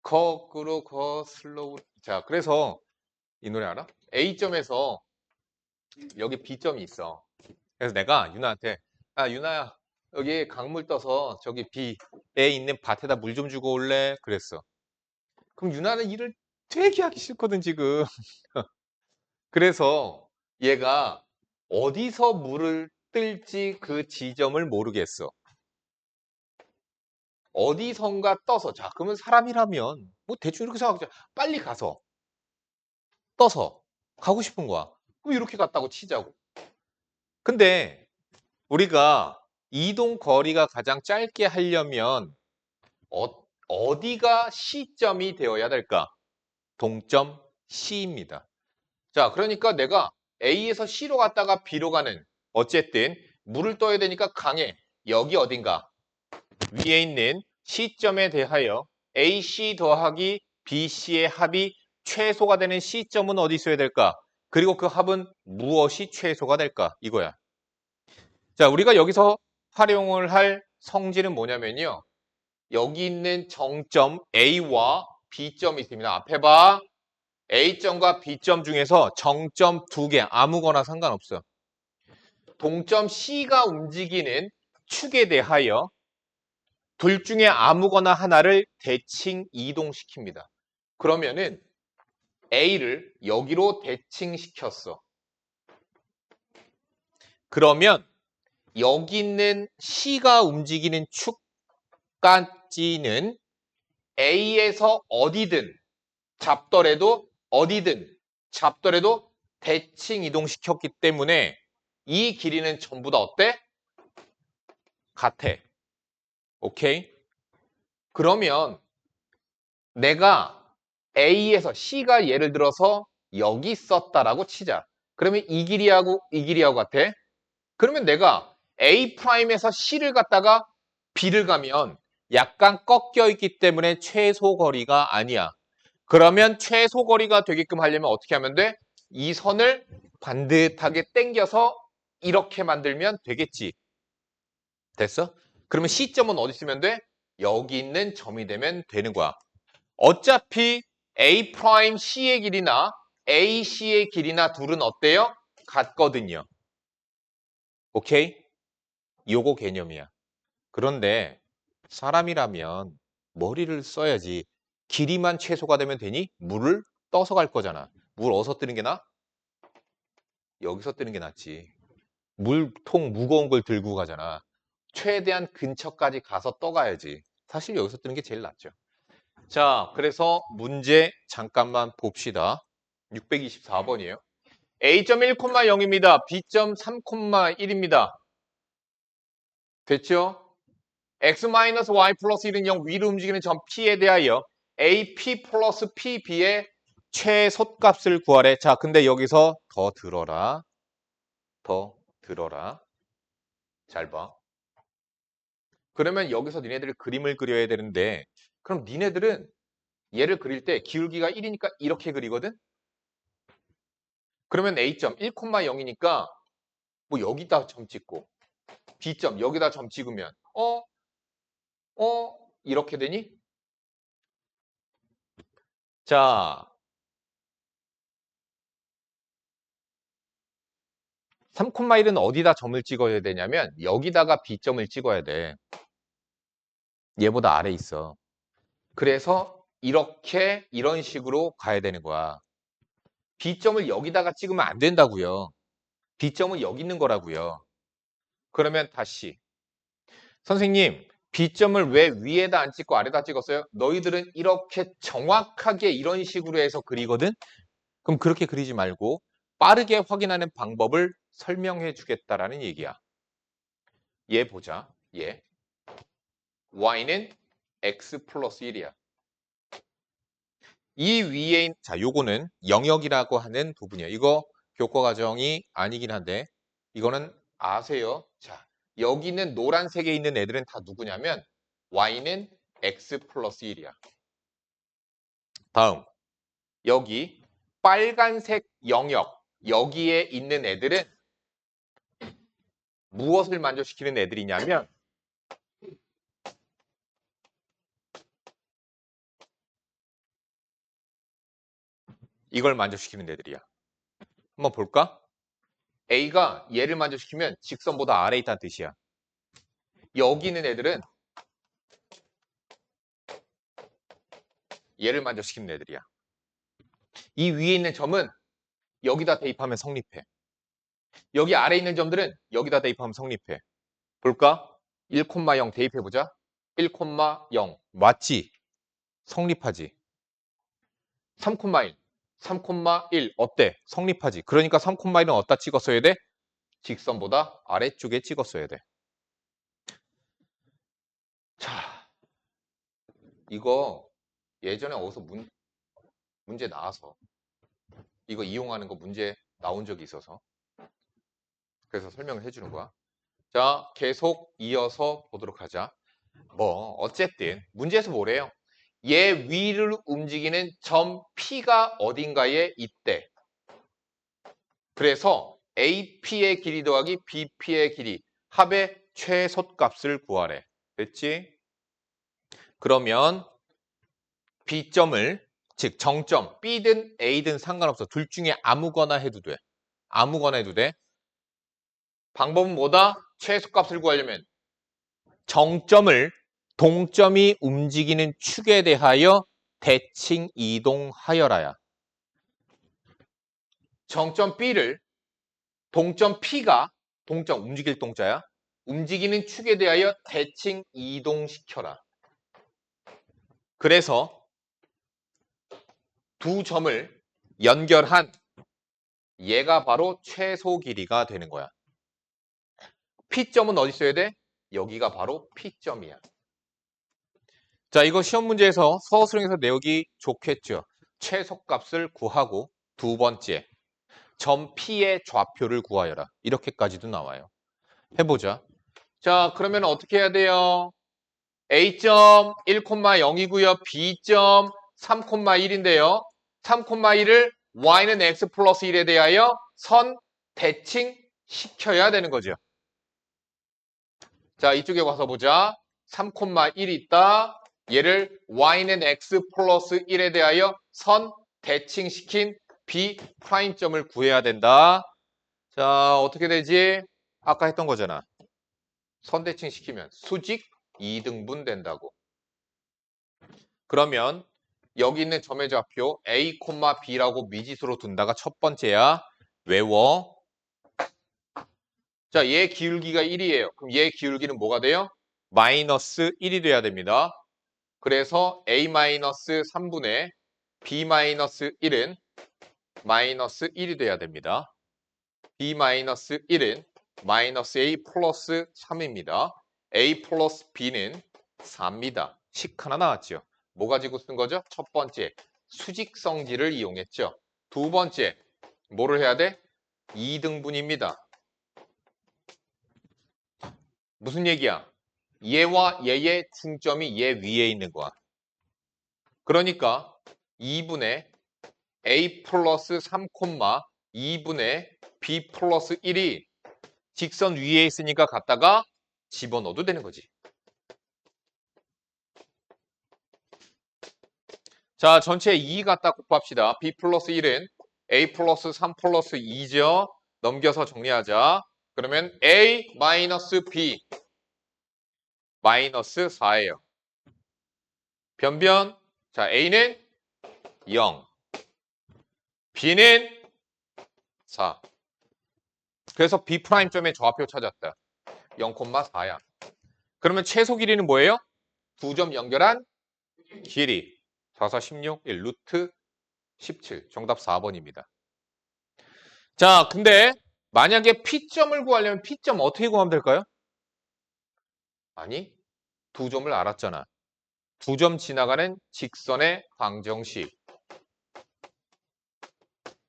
거꾸로 거슬러 자, 그래서 이 노래 알아? A점에서 여기 B점이 있어. 그래서 내가 유나한테 아, 유나야, 여기 강물 떠서 저기 B에 있는 밭에다 물 좀 주고 올래? 그랬어. 그럼 유나는 일을 되게 하기 싫거든, 지금. 그래서 얘가 어디서 물을 뜰지 그 지점을 모르겠어. 어디선가 떠서. 자, 그러면 사람이라면 뭐 대충 이렇게 생각하자. 빨리 가서 떠서 가고 싶은 거야. 그럼 이렇게 갔다고 치자고. 근데 우리가 이동 거리가 가장 짧게 하려면 어디가 C점이 되어야 될까? 동점 C입니다. 자, 그러니까 내가 A에서 C로 갔다가 B로 가는 어쨌든 물을 떠야 되니까 강에 여기 어딘가 위에 있는 C점에 대하여 AC 더하기 BC의 합이 최소가 되는 C점은 어디 있어야 될까? 그리고 그 합은 무엇이 최소가 될까? 이거야. 자, 우리가 여기서 활용을 할 성질은 뭐냐면요. 여기 있는 정점 A와 B점이 있습니다. 앞에 봐. A점과 B점 중에서 정점 두 개 아무거나 상관없어. 동점 C가 움직이는 축에 대하여 둘 중에 아무거나 하나를 대칭 이동시킵니다. 그러면은 A를 여기로 대칭시켰어. 그러면 여기 있는 C가 움직이는 축까지는 A에서 어디든 잡더라도 대칭 이동시켰기 때문에 이 길이는 전부 다 어때? 같아. 오케이? 그러면 내가 A에서 C가 예를 들어서 여기 있었다라고 치자. 그러면 이 길이하고 이 길이하고 같아. 그러면 내가 A'에서 C를 갔다가 B를 가면 약간 꺾여 있기 때문에 최소 거리가 아니야. 그러면 최소 거리가 되게끔 하려면 어떻게 하면 돼? 이 선을 반듯하게 당겨서 이렇게 만들면 되겠지. 됐어? 그러면 C점은 어디 있으면 돼? 여기 있는 점이 되면 되는 거야. 어차피 A'C의 길이나 AC의 길이나 둘은 어때요? 같거든요. 오케이? 요거 개념이야. 그런데 사람이라면 머리를 써야지. 길이만 최소가 되면 되니? 물을 떠서 갈 거잖아. 물 어디서 뜨는 게 나아? 여기서 뜨는 게 낫지. 물통 무거운 걸 들고 가잖아. 최대한 근처까지 가서 떠가야지. 사실 여기서 뜨는 게 제일 낫죠. 자, 그래서 문제 잠깐만 봅시다. 624번이에요. A점 1,0입니다. B점 3,1입니다. 됐죠? x-y 플러스 1은 0 위로 움직이는 점 P에 대하여 AP 플러스 PB의 최소값을 구하래. 자, 근데 여기서 더 들어라. 더 들어라. 잘 봐. 그러면 여기서 니네들이 그림을 그려야 되는데 그럼 니네들은 얘를 그릴 때 기울기가 1이니까 이렇게 그리거든? 그러면 A점 1,0이니까 뭐 여기다 점 찍고 B점 여기다 점 찍으면 이렇게 되니? 자, 3,1은 어디다 점을 찍어야 되냐면 여기다가 B점을 찍어야 돼. 얘보다 아래 있어. 그래서 이렇게 이런 식으로 가야 되는 거야. B점을 여기다가 찍으면 안 된다고요. B점은 여기 있는 거라고요. 그러면 다시 선생님 B점을 왜 위에다 안 찍고 아래다 찍었어요? 너희들은 이렇게 정확하게 이런 식으로 해서 그리거든? 그럼 그렇게 그리지 말고 빠르게 확인하는 방법을 설명해 주겠다라는 얘기야. 얘 보자. 얘. y는 x 플러스 1이야. 이 위에 자, 요거는 영역이라고 하는 부분이에요. 이거 교과 과정이 아니긴 한데 이거는 아세요? 자, 여기 있는 노란색에 있는 애들은 다 누구냐면 y는 x 플러스 1이야. 다음 여기 빨간색 영역 여기에 있는 애들은 무엇을 만족시키는 애들이냐면 이걸 만족시키는 애들이야. 한번 볼까? A가 얘를 만족시키면 직선보다 아래에 있다는 뜻이야. 여기 있는 애들은 얘를 만족시키는 애들이야. 이 위에 있는 점은 여기다 대입하면 성립해. 여기 아래에 있는 점들은 여기다 대입하면 성립해. 볼까? 1,0 대입해보자. 1,0 맞지? 성립하지. 3,1 3,1 어때? 성립하지. 그러니까 3,1은 어디다 찍었어야 돼? 직선보다 아래쪽에 찍었어야 돼. 자, 이거 예전에 어디서 문제 나와서 이거 이용하는 거 문제 나온 적이 있어서 그래서 설명을 해주는 거야. 자, 계속 이어서 보도록 하자. 뭐 어쨌든 문제에서 뭐래요? 얘 위를 움직이는 점 P가 어딘가에 있대. 그래서 AP의 길이 더하기 BP의 길이 합의 최소값을 구하래. 됐지? 그러면 B점을 즉 정점 B든 A든 상관없어. 둘 중에 아무거나 해도 돼. 아무거나 해도 돼. 방법은 뭐다? 최소값을 구하려면 정점을 동점이 움직이는 축에 대하여 대칭 이동하여라야. 정점 B를 동점 P가 동점 움직일 동자야. 움직이는 축에 대하여 대칭 이동시켜라. 그래서 두 점을 연결한 얘가 바로 최소 길이가 되는 거야. P점은 어디 있어야 돼? 여기가 바로 P점이야. 자, 이거 시험 문제에서 서술형에서 내우기 좋겠죠. 최소값을 구하고 두 번째, 점 P의 좌표를 구하여라. 이렇게까지도 나와요. 해보자. 자, 그러면 어떻게 해야 돼요? A점 1,0이고요. B점 3,1인데요. 3,1을 y는 x 플러스 1에 대하여 선 대칭 시켜야 되는 거죠. 자, 이쪽에 와서 보자. 3,1이 있다. 얘를 y는 x 플러스 1에 대하여 선 대칭시킨 B 프라임점을 구해야 된다. 자, 어떻게 되지? 아까 했던 거잖아. 선 대칭시키면 수직 2등분 된다고. 그러면 여기 있는 점의 좌표 A, B라고 미지수로 둔다가 첫 번째야. 외워. 자, 얘 기울기가 1이에요. 그럼 얘 기울기는 뭐가 돼요? 마이너스 1이 돼야 됩니다. 그래서 A-3분의 B-1은 마이너스 1이 돼야 됩니다. B-1은 마이너스 A 플러스 3입니다. A 플러스 B는 4입니다. 식 하나 나왔죠. 뭐 가지고 쓴 거죠? 첫 번째, 수직성질을 이용했죠. 두 번째, 뭐를 해야 돼? 2등분입니다. 무슨 얘기야? 얘와 얘의 중점이 얘 위에 있는 거야. 그러니까 2분의 A 플러스 3, 2분의 B 플러스 1이 직선 위에 있으니까 갖다가 집어넣어도 되는 거지. 자, 전체 2 갖다 곱합시다. B 플러스 1은 A 플러스 3 플러스 2죠. 넘겨서 정리하자. 그러면 A 마이너스 B 마이너스 4예요. 변변. 자, A는 0. B는 4. 그래서 B'점의 좌표 찾았다. 0,4야. 그러면 최소 길이는 뭐예요? 두 점 연결한 길이. 4, 4, 16, 1, 루트 17. 정답 4번입니다. 자, 근데 만약에 P점을 구하려면 P점 어떻게 구하면 될까요? 아니, 두 점을 알았잖아. 두 점 지나가는 직선의 방정식.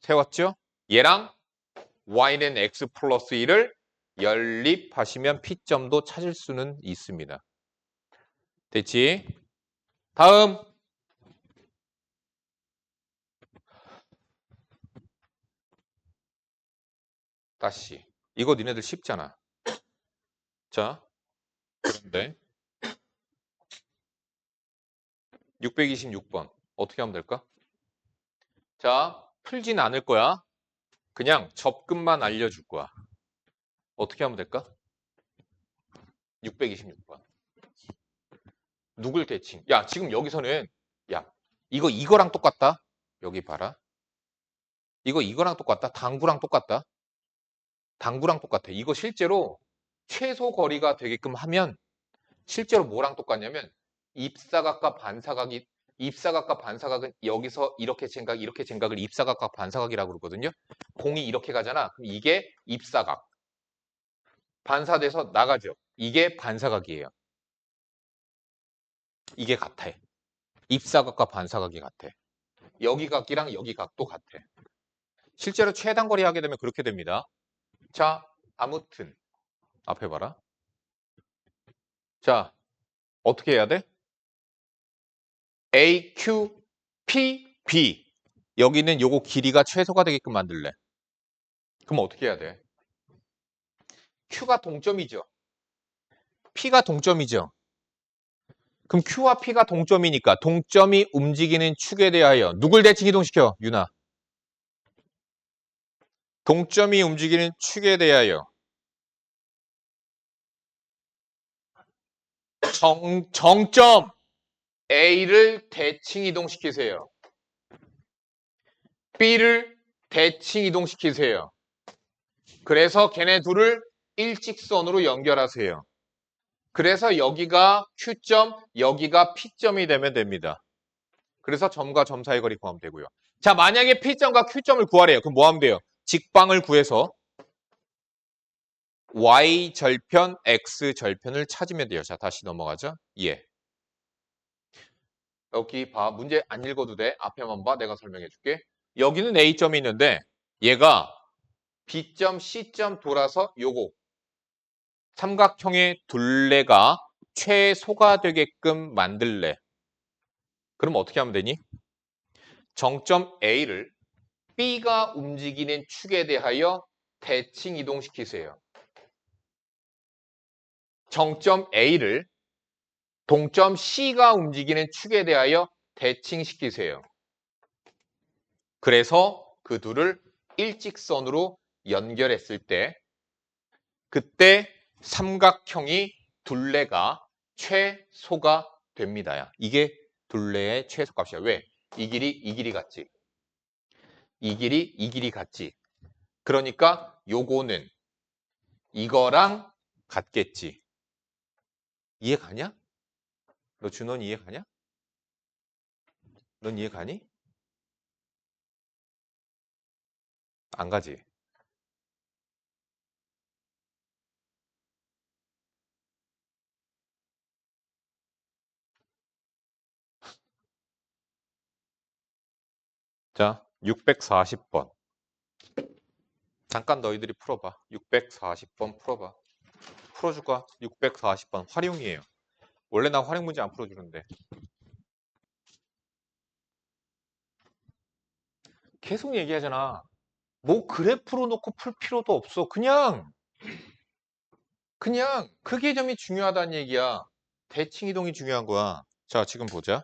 세웠죠? 얘랑 y는 x 플러스 1을 연립하시면 P점도 찾을 수는 있습니다. 됐지? 다음. 다시. 이거 니네들 쉽잖아. 자, 그런데 626번 어떻게 하면 될까? 자, 풀진 않을 거야. 그냥 접근만 알려줄 거야. 어떻게 하면 될까? 626번. 누굴 대칭? 야, 지금 여기서는 야, 이거랑 똑같다. 여기 봐라. 이거랑 똑같다. 당구랑 똑같다. 당구랑 똑같아. 이거 실제로 최소 거리가 되게끔 하면 실제로 뭐랑 똑같냐면 입사각과 반사각이 입사각과 반사각은 여기서 이렇게 쟁각을 입사각과 반사각이라고 그러거든요. 공이 이렇게 가잖아. 그럼 이게 입사각. 반사돼서 나가죠. 이게 반사각이에요. 이게 같아. 입사각과 반사각이 같아. 여기 각이랑 여기 각도 같아. 실제로 최단거리 하게 되면 그렇게 됩니다. 자, 아무튼 앞에 봐라. 자, 어떻게 해야 돼? A, Q, P, B. 여기는 요거 길이가 최소가 되게끔 만들래. 그럼 어떻게 해야 돼? Q가 동점이죠. P가 동점이죠. 그럼 Q와 P가 동점이니까 동점이 움직이는 축에 대하여 누굴 대칭 이동시켜? 유나. 동점이 움직이는 축에 대하여 정점 A를 대칭 이동시키세요. B를 대칭 이동시키세요. 그래서 걔네 둘을 일직선으로 연결하세요. 그래서 여기가 Q점, 여기가 P점이 되면 됩니다. 그래서 점과 점 사이 거리 구하면 되고요. 자, 만약에 P점과 Q점을 구하래요. 그럼 뭐 하면 돼요? 직방을 구해서 Y절편, X절편을 찾으면 돼요. 자, 다시 넘어가죠. 예. 여기 봐. 문제 안 읽어도 돼. 앞에만 봐. 내가 설명해 줄게. 여기는 A점이 있는데 얘가 B점, C점 돌아서 요거 삼각형의 둘레가 최소가 되게끔 만들래. 그럼 어떻게 하면 되니? 정점 A를 B가 움직이는 축에 대하여 대칭 이동시키세요. 정점 A를 동점 C가 움직이는 축에 대하여 대칭시키세요. 그래서 그 둘을 일직선으로 연결했을 때 그때 삼각형이 둘레가 최소가 됩니다. 이게 둘레의 최소값이야. 왜? 이 길이 같지. 이 길이 같지. 그러니까 요거는 이거랑 같겠지. 이해 가냐? 너 준원 이해 가냐? 넌 이해 가니? 안 가지. 자, 640번. 잠깐 너희들이 풀어봐. 640번 풀어봐. 풀어줄까? 640번 활용이에요. 원래 나 활용 문제 안 풀어주는데. 계속 얘기하잖아. 뭐 그래프로 놓고 풀 필요도 없어. 그냥 그 개점이 중요하다는 얘기야. 대칭 이동이 중요한 거야. 자, 지금 보자.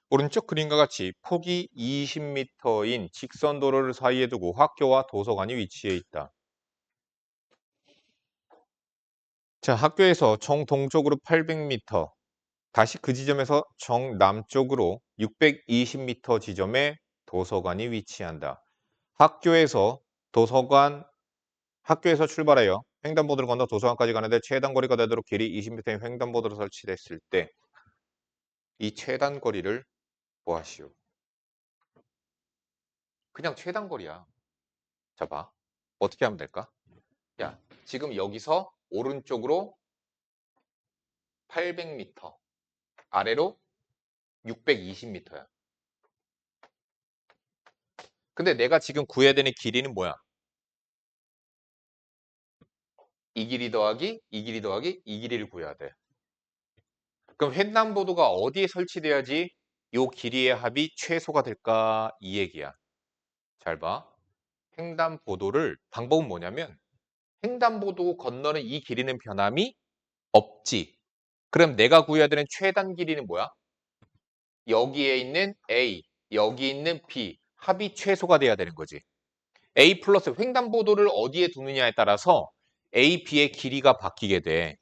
오른쪽 그림과 같이 폭이 20m인 직선 도로를 사이에 두고 학교와 도서관이 위치해 있다. 자, 학교에서 정동쪽으로 800m, 다시 그 지점에서 정남쪽으로 620m 지점에 도서관이 위치한다. 학교에서 출발해요. 횡단보도를 건너 도서관까지 가는데 최단 거리가 되도록 길이 20m인 횡단보도를 설치됐을 때 이 최단 거리를 구하시오. 그냥 최단 거리야. 자, 봐. 어떻게 하면 될까? 야, 지금 여기서 오른쪽으로 800m, 아래로 620m야. 근데 내가 지금 구해야 되는 길이는 뭐야? 이 길이 더하기, 이 길이 더하기, 이 길이를 구해야 돼. 그럼 횡단보도가 어디에 설치돼야지 요 길이의 합이 최소가 될까? 이 얘기야. 잘 봐. 횡단보도를 방법은 뭐냐면 횡단보도 건너는 이 길이는 변함이 없지. 그럼 내가 구해야 되는 최단 길이는 뭐야? 여기에 있는 A, 여기 있는 B 합이 최소가 돼야 되는 거지. A 플러스 횡단보도를 어디에 두느냐에 따라서 A, B의 길이가 바뀌게 돼.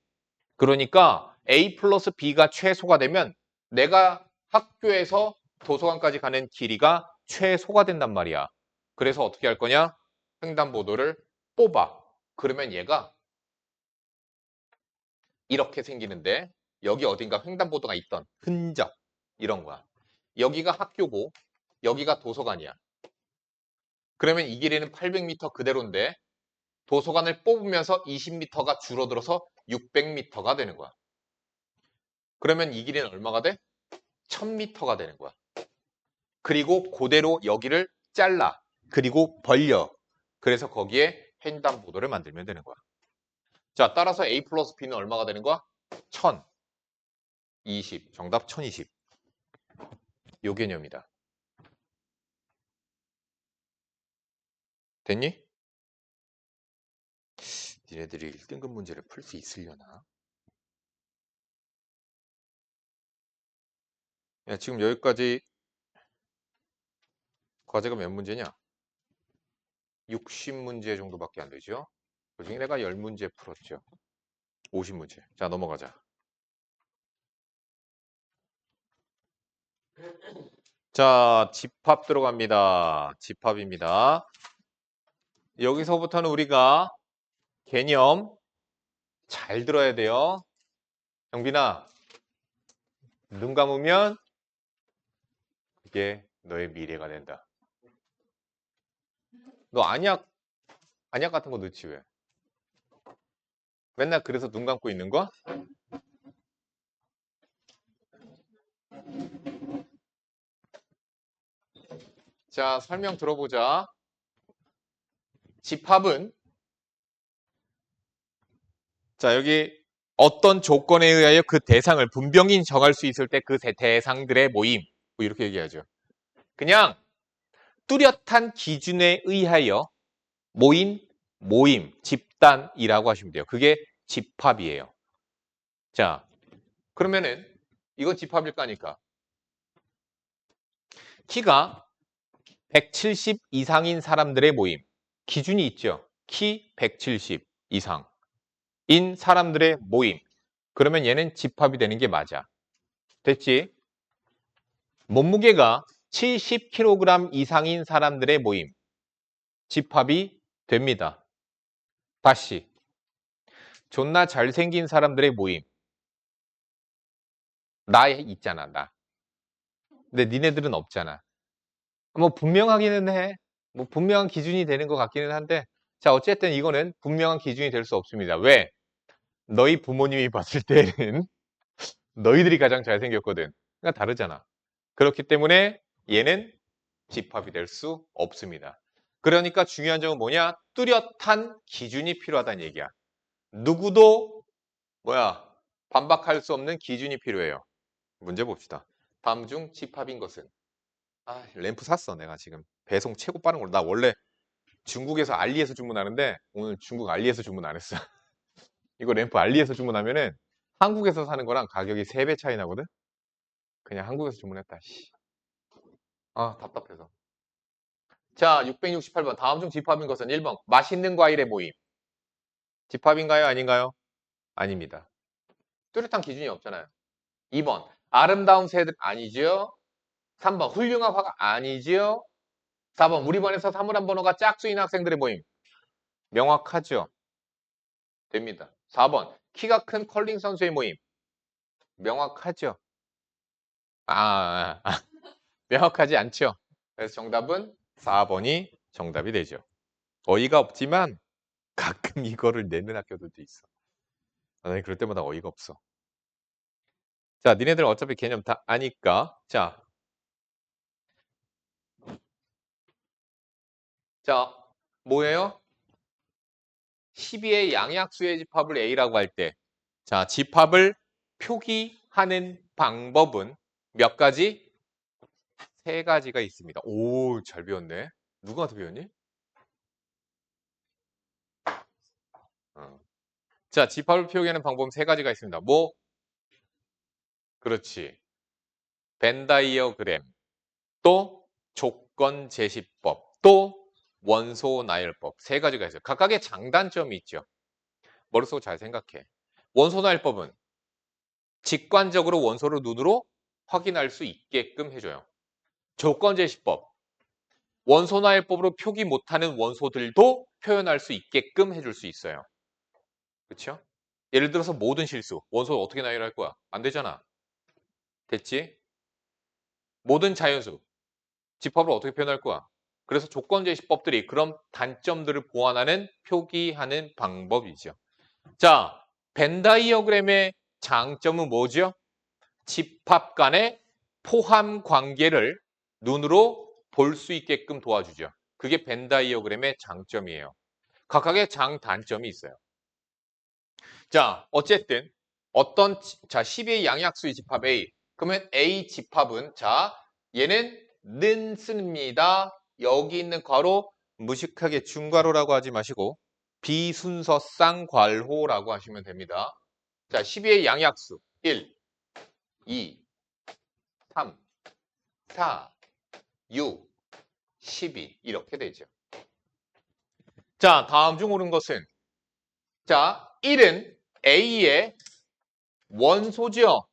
그러니까 A 플러스 B가 최소가 되면 내가 학교에서 도서관까지 가는 길이가 최소가 된단 말이야. 그래서 어떻게 할 거냐? 횡단보도를 뽑아. 그러면 얘가 이렇게 생기는데 여기 어딘가 횡단보도가 있던 흔적 이런 거야. 여기가 학교고 여기가 도서관이야. 그러면 이 길이는 800m 그대로인데 도서관을 뽑으면서 20m가 줄어들어서 600m가 되는 거야. 그러면 이 길이는 얼마가 돼? 1000m가 되는 거야. 그리고 그대로 여기를 잘라. 그리고 벌려. 그래서 거기에 횡단보도를 만들면 되는 거야. 자, 따라서 A 플러스 B는 얼마가 되는 거야? 1020. 정답 1020. 요 개념이다. 됐니? 니네들이 1등급 문제를 풀 수 있으려나? 야, 지금 여기까지 과제가 몇 문제냐? 60문제 정도밖에 안 되죠? 그중에 내가 10문제 풀었죠. 50문제. 자, 넘어가자. 자, 집합 들어갑니다. 집합입니다. 여기서부터는 우리가 개념 잘 들어야 돼요. 영빈아, 눈 감으면 그게 너의 미래가 된다. 너 안약 같은 거 넣지 왜? 맨날 그래서 눈 감고 있는 거야? 자, 설명 들어보자. 집합은 자, 여기 어떤 조건에 의하여 그 대상을 분명히 정할 수 있을 때 그 대상들의 모임. 뭐 이렇게 얘기하죠. 그냥 뚜렷한 기준에 의하여 모임, 집단이라고 하시면 돼요. 그게 집합이에요. 자, 그러면은 이건 집합일까 하니까 키가 170 이상인 사람들의 모임. 기준이 있죠. 키 170 이상인 사람들의 모임. 그러면 얘는 집합이 되는 게 맞아. 됐지? 몸무게가 70kg 이상인 사람들의 모임. 집합이 됩니다. 다시. 존나 잘생긴 사람들의 모임. 나 있잖아, 나. 근데 니네들은 없잖아. 뭐 분명하기는 해. 뭐 분명한 기준이 되는 것 같기는 한데 자, 어쨌든 이거는 분명한 기준이 될 수 없습니다. 왜? 너희 부모님이 봤을 때는 너희들이 가장 잘생겼거든. 그러니까 다르잖아. 그렇기 때문에 얘는 집합이 될 수 없습니다. 그러니까 중요한 점은 뭐냐? 뚜렷한 기준이 필요하다는 얘기야. 누구도 반박할 수 없는 기준이 필요해요. 문제 봅시다. 다음 중 집합인 것은 램프 샀어 내가 지금. 배송 최고 빠른 걸로. 나 원래 중국에서 알리에서 주문하는데 오늘 중국 알리에서 주문 안 했어. 이거 램프 알리에서 주문하면은 한국에서 사는 거랑 가격이 3배 차이 나거든? 그냥 한국에서 주문했다. 씨. 답답해서. 자, 668번. 다음 중 집합인 것은 1번. 맛있는 과일의 모임. 집합인가요? 아닌가요? 아닙니다. 뚜렷한 기준이 없잖아요. 2번 아름다운 새들 아니죠. 3번 훌륭한 화가 아니죠. 4번 우리 반에서 사물함 번호가 짝수인 학생들의 모임. 명확하죠. 됩니다. 4번 키가 큰 컬링 선수의 모임. 명확하죠. 명확하지 않죠. 그래서 정답은 4번이 정답이 되죠. 어이가 없지만 가끔 이거를 내는 학교들도 있어. 나는 그럴 때마다 어이가 없어. 자, 니네들 어차피 개념 다 아니까. 자, 뭐예요? 12의 양약수의 집합을 A라고 할 때, 자, 집합을 표기하는 방법은 몇 가지? 세 가지가 있습니다. 오, 잘 배웠네. 누구한테 배웠니? 어. 자, 집합을 표기하는 방법은 세 가지가 있습니다. 뭐? 그렇지. 벤 다이어그램, 또 조건 제시법, 또 원소 나열법. 세 가지가 있어요. 각각의 장단점이 있죠. 머릿속으로 잘 생각해. 원소 나열법은 직관적으로 원소를 눈으로 확인할 수 있게끔 해줘요. 조건 제시법. 원소 나열법으로 표기 못하는 원소들도 표현할 수 있게끔 해줄 수 있어요. 그렇죠? 예를 들어서 모든 실수. 원소 어떻게 나열할 거야? 안 되잖아. 됐지? 모든 자연수. 집합을 어떻게 표현할 거야? 그래서 조건 제시법들이 그런 단점들을 보완하는 표기하는 방법이죠. 자, 벤 다이어그램의 장점은 뭐죠? 집합 간의 포함 관계를 눈으로 볼 수 있게끔 도와주죠. 그게 벤 다이어그램의 장점이에요. 각각의 장단점이 있어요. 자, 어쨌든 자, 12의 양약수의 집합 A. 그러면 A 집합은 자, 얘는 는 씁니다. 여기 있는 괄호 무식하게 중괄호라고 하지 마시고 비순서 쌍괄호라고 하시면 됩니다. 자, 12의 양약수 1, 2, 3, 4, 6, 12 이렇게 되죠. 자, 다음 중 옳은 것은 자, 1은 A의 원소죠.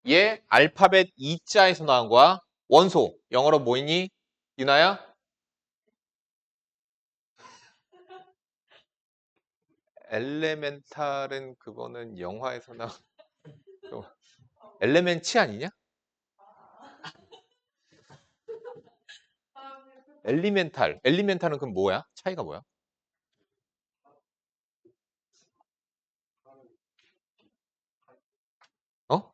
얘 알파벳 E자에서 나온 거야. 원소. 영어로 뭐니? 유나야? 엘레멘탈은 그거는 영화에서 나온 엘레멘치 아니냐? 엘리멘탈. 엘리멘탈은 그럼 뭐야? 차이가 뭐야? 어?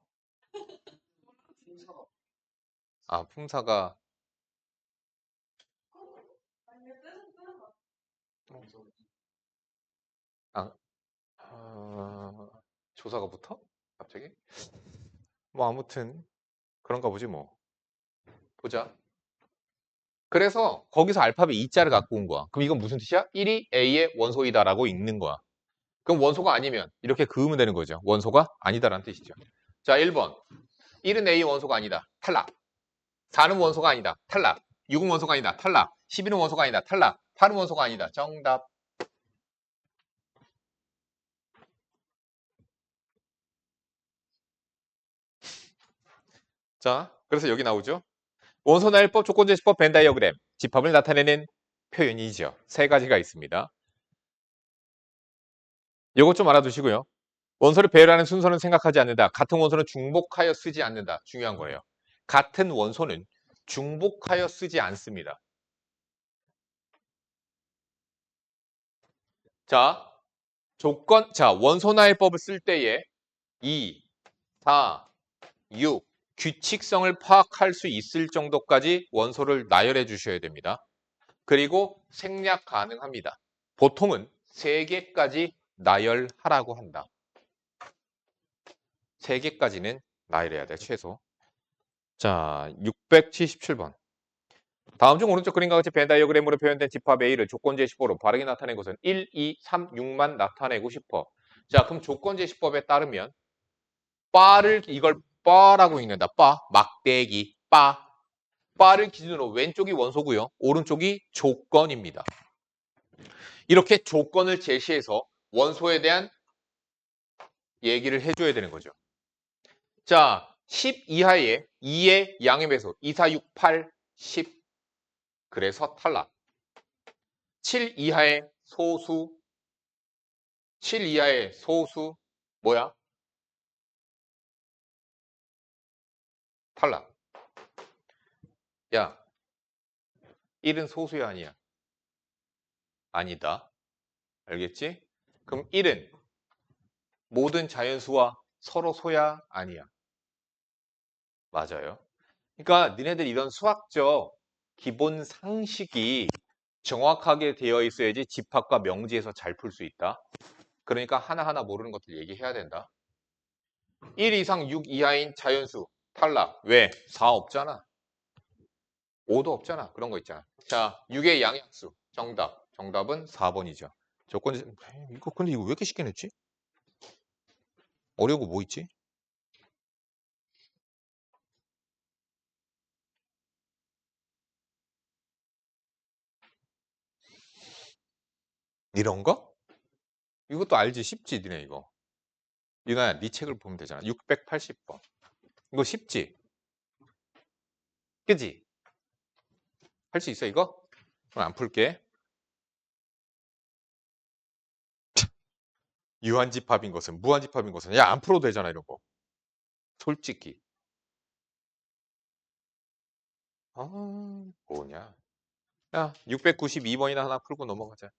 아, 품사가 아, 조사가 붙어? 갑자기? 뭐 아무튼 그런가 보지 뭐. 보자. 그래서 거기서 알파벳 E자를 갖고 온 거야. 그럼 이건 무슨 뜻이야? 1이 A의 원소이다라고 읽는 거야. 그럼 원소가 아니면 이렇게 그으면 되는 거죠. 원소가 아니다라는 뜻이죠. 자, 1번. 1은 A 원소가 아니다. 탈락. 4는 원소가 아니다. 탈락. 6은 원소가 아니다. 탈락. 11은 원소가 아니다. 탈락. 8은 원소가 아니다. 정답. 자, 그래서 여기 나오죠. 원소 나열법, 조건제시법, 벤 다이어그램. 집합을 나타내는 표현이죠. 세 가지가 있습니다. 이것 좀 알아두시고요. 원소를 배열하는 순서는 생각하지 않는다. 같은 원소는 중복하여 쓰지 않는다. 중요한 거예요. 같은 원소는 중복하여 쓰지 않습니다. 자, 원소 나열법을 쓸 때에 2, 4, 6 규칙성을 파악할 수 있을 정도까지 원소를 나열해 주셔야 됩니다. 그리고 생략 가능합니다. 보통은 3개까지 나열하라고 한다. 3개까지는 나열해야 돼, 최소. 자, 677번. 다음 중 오른쪽 그림과 같이 벤 다이어그램으로 표현된 집합 A를 조건 제시법으로 바르게 나타낸 것은 1, 2, 3, 6만 나타내고 싶어. 자, 그럼 조건 제시법에 따르면 바를 이걸 바라고 읽는다. 막대기, 바를 기준으로 왼쪽이 원소고요. 오른쪽이 조건입니다. 이렇게 조건을 제시해서 원소에 대한 얘기를 해줘야 되는 거죠. 자, 10 이하의 2의 양의 배수 2, 4, 6, 8, 10 그래서 탈락. 7 이하의 소수 7 이하의 소수 뭐야? 탈락. 야, 1은 소수야 아니야? 아니다. 알겠지? 그럼 1은 모든 자연수와 서로 소야 아니야? 맞아요. 그러니까 니네들 이런 수학적 기본 상식이 정확하게 되어 있어야지 집합과 명지에서 잘 풀 수 있다. 그러니까 하나하나 모르는 것들 얘기해야 된다. 1 이상 6 이하인 자연수 탈락. 왜? 4 없잖아. 5도 없잖아. 그런 거 있잖아. 자, 6의 양약수 정답. 정답은 4번이죠. 조건 이거 근데 이거 왜 이렇게 쉽게 냈지? 어려운 거 뭐 있지? 이런 거? 이것도 알지? 쉽지, 니네 이거. 유나야, 네 책을 보면 되잖아. 680번. 이거 쉽지? 그지? 할 수 있어, 이거? 그럼 안 풀게. 유한집합인 것은, 무한집합인 것은. 야, 안 풀어도 되잖아, 이런 거. 솔직히. 아, 뭐냐. 야, 692번이나 하나 풀고 넘어가자.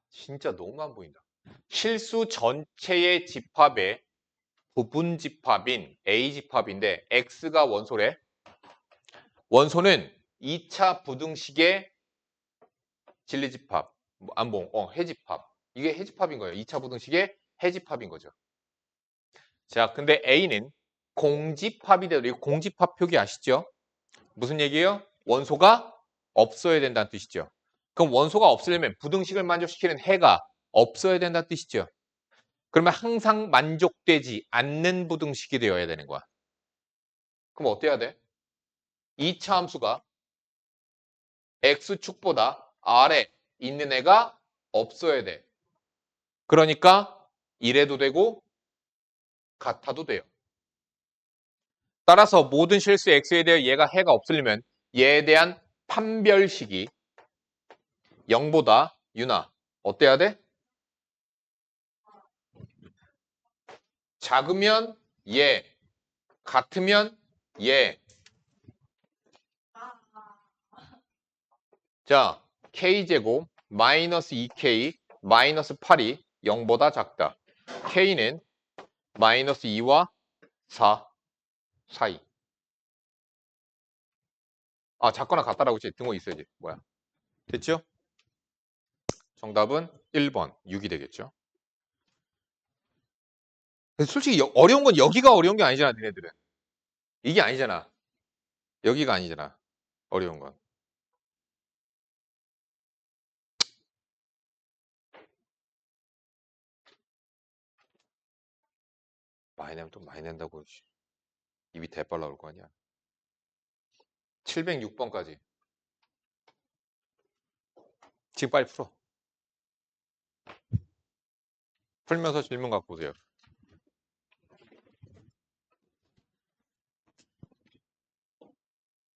진짜 너무 안 보인다. 실수 전체의 집합의 부분 집합인 A 집합인데 X가 원소래. 원소는 2차 부등식의 진리집합, 안봉, 해집합. 이게 해집합인 거예요. 2차 부등식의 해집합인 거죠. 자, 근데 A는 공집합이 되도 이거 공집합 표기 아시죠? 무슨 얘기예요? 원소가 없어야 된다는 뜻이죠. 그럼 원소가 없으려면 부등식을 만족시키는 해가 없어야 된다는 뜻이죠. 그러면 항상 만족되지 않는 부등식이 되어야 되는 거야. 그럼 어때야 돼? 2차 함수가 x축보다 아래 있는 애가 없어야 돼. 그러니까 이래도 되고 같아도 돼요. 따라서 모든 실수 x에 대해 얘가 해가 없으려면 얘에 대한 판별식이 0보다 유나 어때야 돼? 작으면 얘, 같으면 얘. 자, k제곱 마이너스 2k 마이너스 8이 0보다 작다. k는 마이너스 2와 4 사이. 아, 작거나 같다라고 했지. 등호 있어야지. 뭐야? 됐죠? 정답은 1번 6이 되겠죠. 근데 솔직히 어려운 건 여기가 어려운 게 아니잖아, 니네들은. 이게 아니잖아. 여기가 아니잖아. 어려운 건. 많이 내면 또 많이 낸다고. 입이 대빨 나올 거 아니야. 706번까지. 지금 빨리 풀어. 풀면서 질문 갖고 오세요.